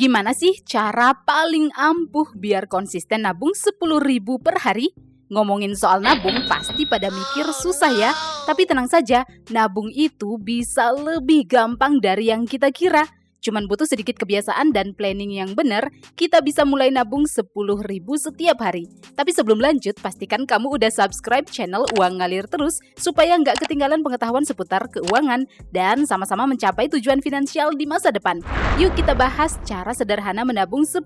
Gimana sih cara paling ampuh biar konsisten nabung 10.000 per hari? Ngomongin soal nabung pasti pada mikir susah ya. Tapi tenang saja, nabung itu bisa lebih gampang dari yang kita kira. Cuman butuh sedikit kebiasaan dan planning yang benar, kita bisa mulai nabung 10.000 setiap hari. Tapi sebelum lanjut, pastikan kamu udah subscribe channel Uang Ngalir Terus supaya nggak ketinggalan pengetahuan seputar keuangan dan sama-sama mencapai tujuan finansial di masa depan. Yuk kita bahas cara sederhana menabung 10.000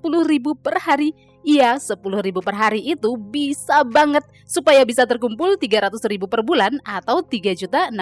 per hari. Iya, 10.000 per hari itu bisa banget supaya bisa terkumpul 300.000 per bulan atau 3.650.000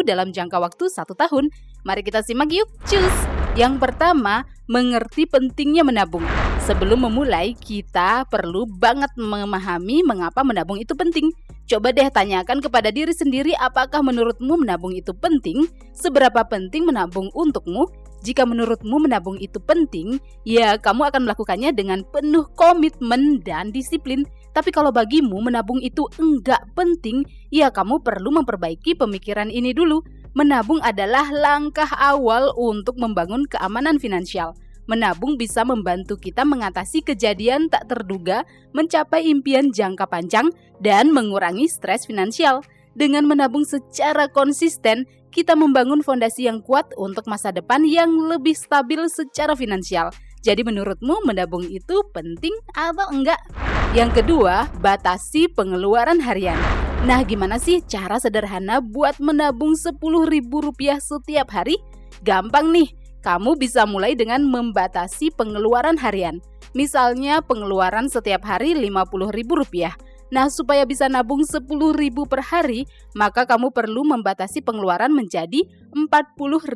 dalam jangka waktu 1 tahun. Mari kita simak yuk, cus! Yang pertama, mengerti pentingnya menabung. Sebelum memulai, kita perlu banget memahami mengapa menabung itu penting. Coba deh tanyakan kepada diri sendiri apakah menurutmu menabung itu penting? Seberapa penting menabung untukmu? Jika menurutmu menabung itu penting, ya kamu akan melakukannya dengan penuh komitmen dan disiplin. Tapi kalau bagimu menabung itu enggak penting, ya kamu perlu memperbaiki pemikiran ini dulu. Menabung adalah langkah awal untuk membangun keamanan finansial. Menabung bisa membantu kita mengatasi kejadian tak terduga, mencapai impian jangka panjang, dan mengurangi stres finansial. Dengan menabung secara konsisten, kita membangun fondasi yang kuat untuk masa depan yang lebih stabil secara finansial. Jadi menurutmu menabung itu penting atau enggak? Yang kedua, batasi pengeluaran harian. Nah, gimana sih cara sederhana buat menabung 10.000 rupiah setiap hari? Gampang nih, kamu bisa mulai dengan membatasi pengeluaran harian. Misalnya pengeluaran setiap hari 50.000 rupiah. Nah, supaya bisa nabung 10.000 per hari, maka kamu perlu membatasi pengeluaran menjadi 40.000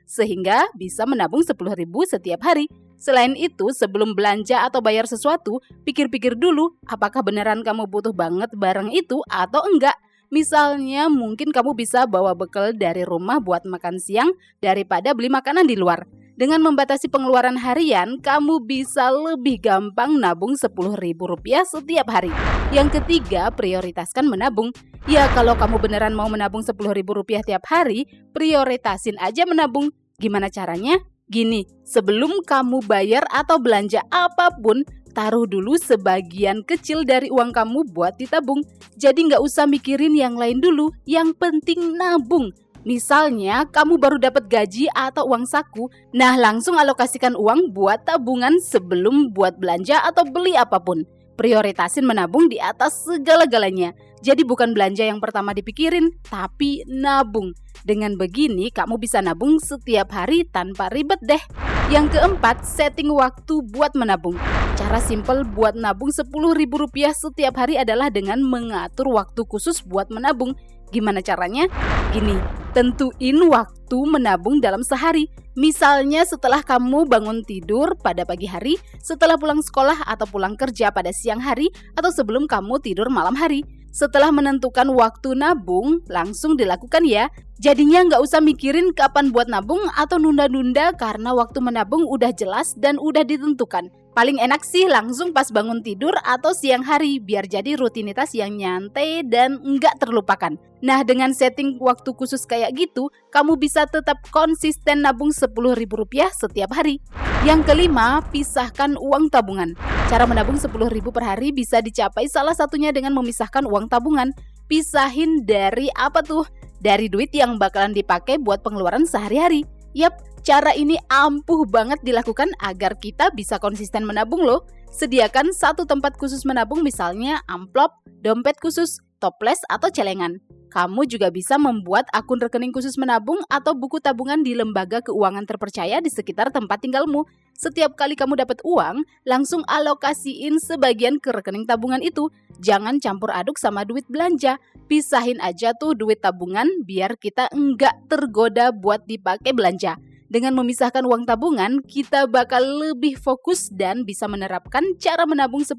sehingga bisa menabung 10.000 setiap hari. Selain itu, sebelum belanja atau bayar sesuatu, pikir-pikir dulu apakah beneran kamu butuh banget barang itu atau enggak. Misalnya, mungkin kamu bisa bawa bekal dari rumah buat makan siang daripada beli makanan di luar. Dengan membatasi pengeluaran harian, kamu bisa lebih gampang nabung 10.000 rupiah setiap hari. Yang ketiga, prioritaskan menabung. Ya, kalau kamu beneran mau menabung 10.000 rupiah tiap hari, prioritasin aja menabung. Gimana caranya? Gini, sebelum kamu bayar atau belanja apapun, taruh dulu sebagian kecil dari uang kamu buat ditabung. Jadi nggak usah mikirin yang lain dulu, yang penting nabung. Misalnya, kamu baru dapat gaji atau uang saku, nah langsung alokasikan uang buat tabungan sebelum buat belanja atau beli apapun. Prioritasin menabung di atas segala-galanya. Jadi bukan belanja yang pertama dipikirin, tapi nabung. Dengan begini, kamu bisa nabung setiap hari tanpa ribet deh. Yang keempat, setting waktu buat menabung. Cara simpel buat nabung 10.000 rupiah setiap hari adalah dengan mengatur waktu khusus buat menabung. Gimana caranya? Gini, tentuin waktu menabung dalam sehari. Misalnya setelah kamu bangun tidur pada pagi hari, setelah pulang sekolah atau pulang kerja pada siang hari, atau sebelum kamu tidur malam hari. Setelah menentukan waktu nabung, langsung dilakukan ya. Jadinya nggak usah mikirin kapan buat nabung atau nunda-nunda karena waktu menabung udah jelas dan udah ditentukan. Paling enak sih langsung pas bangun tidur atau siang hari biar jadi rutinitas yang nyantai dan nggak terlupakan. Nah, dengan setting waktu khusus kayak gitu, kamu bisa tetap konsisten nabung 10.000 rupiah setiap hari. Yang kelima, pisahkan uang tabungan. Cara menabung 10.000 per hari bisa dicapai salah satunya dengan memisahkan uang tabungan. Pisahin dari apa tuh? Dari duit yang bakalan dipakai buat pengeluaran sehari-hari. Yap, cara ini ampuh banget dilakukan agar kita bisa konsisten menabung loh. Sediakan satu tempat khusus menabung, misalnya amplop, dompet khusus, toples, atau celengan. Kamu juga bisa membuat akun rekening khusus menabung atau buku tabungan di lembaga keuangan terpercaya di sekitar tempat tinggalmu. Setiap kali kamu dapat uang, langsung alokasiin sebagian ke rekening tabungan itu. Jangan campur aduk sama duit belanja. Pisahin aja tuh duit tabungan biar kita enggak tergoda buat dipakai belanja. Dengan memisahkan uang tabungan, kita bakal lebih fokus dan bisa menerapkan cara menabung 10.000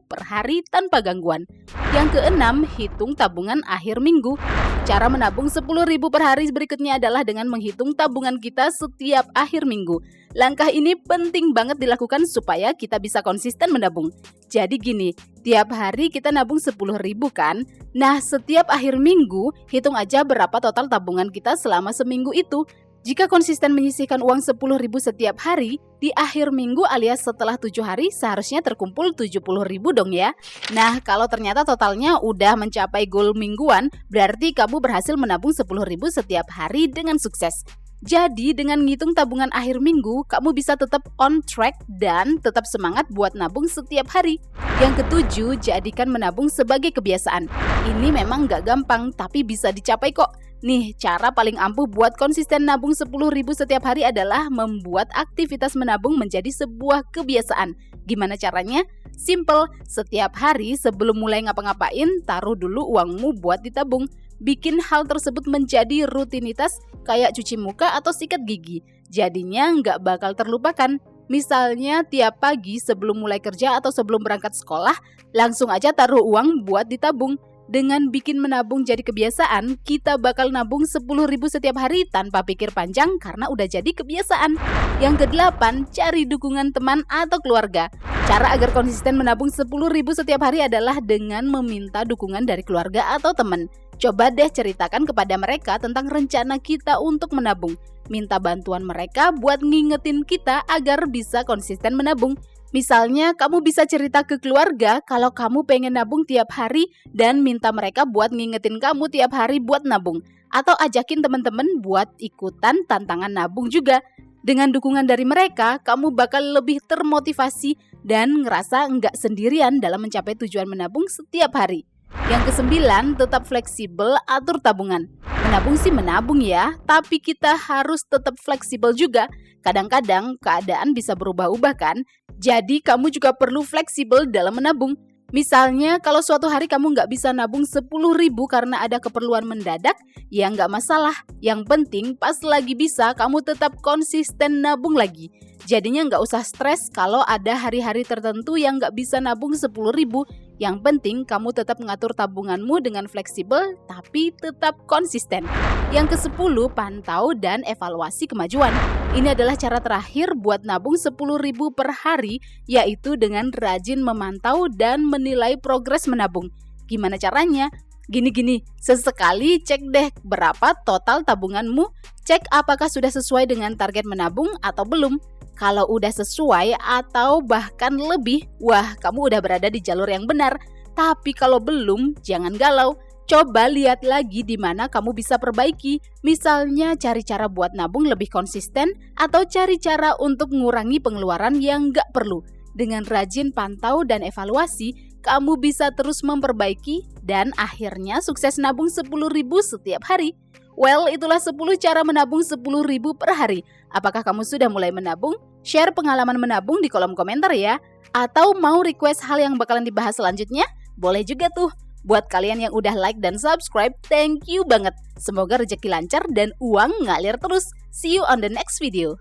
per hari tanpa gangguan. Yang keenam, hitung tabungan akhir minggu. Cara menabung 10.000 per hari berikutnya adalah dengan menghitung tabungan kita setiap akhir minggu. Langkah ini penting banget dilakukan supaya kita bisa konsisten menabung. Jadi gini, tiap hari kita nabung 10.000 kan? Nah, setiap akhir minggu, hitung aja berapa total tabungan kita selama seminggu itu. Jika konsisten menyisihkan uang 10.000 setiap hari, di akhir minggu alias setelah 7 hari seharusnya terkumpul 70.000 dong ya. Nah, kalau ternyata totalnya udah mencapai goal mingguan, berarti kamu berhasil menabung 10.000 setiap hari dengan sukses. Jadi dengan ngitung tabungan akhir minggu, kamu bisa tetap on track dan tetap semangat buat nabung setiap hari. Yang ketujuh, jadikan menabung sebagai kebiasaan. Ini memang gak gampang, tapi bisa dicapai kok. Nih, cara paling ampuh buat konsisten nabung 10.000 setiap hari adalah membuat aktivitas menabung menjadi sebuah kebiasaan. Gimana caranya? Simple, setiap hari sebelum mulai ngapa-ngapain, taruh dulu uangmu buat ditabung. Bikin hal tersebut menjadi rutinitas kayak cuci muka atau sikat gigi. Jadinya nggak bakal terlupakan. Misalnya tiap pagi sebelum mulai kerja atau sebelum berangkat sekolah, langsung aja taruh uang buat ditabung. Dengan bikin menabung jadi kebiasaan, kita bakal nabung 10.000 setiap hari tanpa pikir panjang karena udah jadi kebiasaan. Yang kedelapan, cari dukungan teman atau keluarga. Cara agar konsisten menabung 10.000 setiap hari adalah dengan meminta dukungan dari keluarga atau teman. Coba deh ceritakan kepada mereka tentang rencana kita untuk menabung. Minta bantuan mereka buat ngingetin kita agar bisa konsisten menabung. Misalnya, kamu bisa cerita ke keluarga kalau kamu pengen nabung tiap hari dan minta mereka buat ngingetin kamu tiap hari buat nabung. Atau ajakin teman-teman buat ikutan tantangan nabung juga. Dengan dukungan dari mereka, kamu bakal lebih termotivasi dan ngerasa nggak sendirian dalam mencapai tujuan menabung setiap hari. Yang kesembilan, tetap fleksibel, atur tabungan. Menabung sih menabung ya, tapi kita harus tetap fleksibel juga. Kadang-kadang keadaan bisa berubah-ubah kan? Jadi kamu juga perlu fleksibel dalam menabung. Misalnya kalau suatu hari kamu nggak bisa nabung 10.000 karena ada keperluan mendadak, ya nggak masalah. Yang penting pas lagi bisa kamu tetap konsisten nabung lagi. Jadinya nggak usah stres kalau ada hari-hari tertentu yang nggak bisa nabung 10.000. Yang penting kamu tetap mengatur tabunganmu dengan fleksibel tapi tetap konsisten. Yang ke-10, pantau dan evaluasi kemajuan. Ini adalah cara terakhir buat nabung 10.000 per hari, yaitu dengan rajin memantau dan menilai progres menabung. Gimana caranya? Gini, sesekali cek deh berapa total tabunganmu, cek apakah sudah sesuai dengan target menabung atau belum. Kalau udah sesuai atau bahkan lebih, wah kamu udah berada di jalur yang benar. Tapi kalau belum, jangan galau. Coba lihat lagi di mana kamu bisa perbaiki. Misalnya cari cara buat nabung lebih konsisten atau cari cara untuk mengurangi pengeluaran yang nggak perlu. Dengan rajin pantau dan evaluasi, kamu bisa terus memperbaiki dan akhirnya sukses nabung 10.000 setiap hari. Well, itulah 10 cara menabung 10.000 per hari. Apakah kamu sudah mulai menabung? Share pengalaman menabung di kolom komentar ya. Atau mau request hal yang bakalan dibahas selanjutnya? Boleh juga tuh. Buat kalian yang udah like dan subscribe, thank you banget. Semoga rezeki lancar dan uang ngalir terus. See you on the next video.